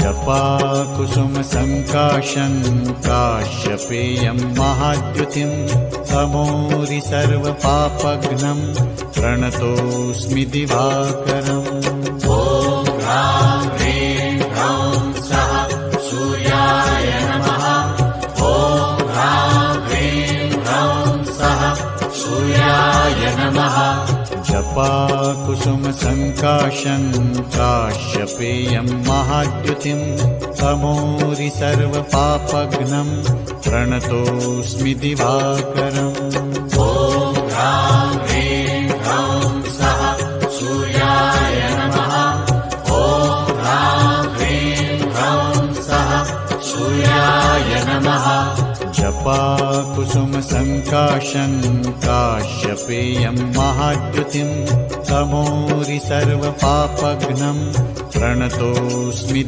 जपाकुसुमसङ्काशं काश्यपेयं महाद्युतिं तमोरि सर्वपापघ्नं प्रणतोऽस्मि दिवाकरम्। ॐ ह्रां ह्रीं ह्रौं सः सूर्याय नमः। ॐ ह्रां ह्रीं ह्रौं सः सूर्याय नमः। जपाकुसुमसङ्काशं काश्यपेयं महाद्युतिं तमोरि सर्वपापघ्नं प्रणतोऽस्मि दिवाकरम्। ॐ ह्रां ह्रीं ह्रौं सः सूर्याय नमः। ॐ ह्रां ह्रीं ह्रौं सः सूर्याय नमः। जपाकुसुमसङ्काशं काश्यपेयं महाद्युतिं तमोरि सर्वपापघ्नं प्रणतोऽस्मि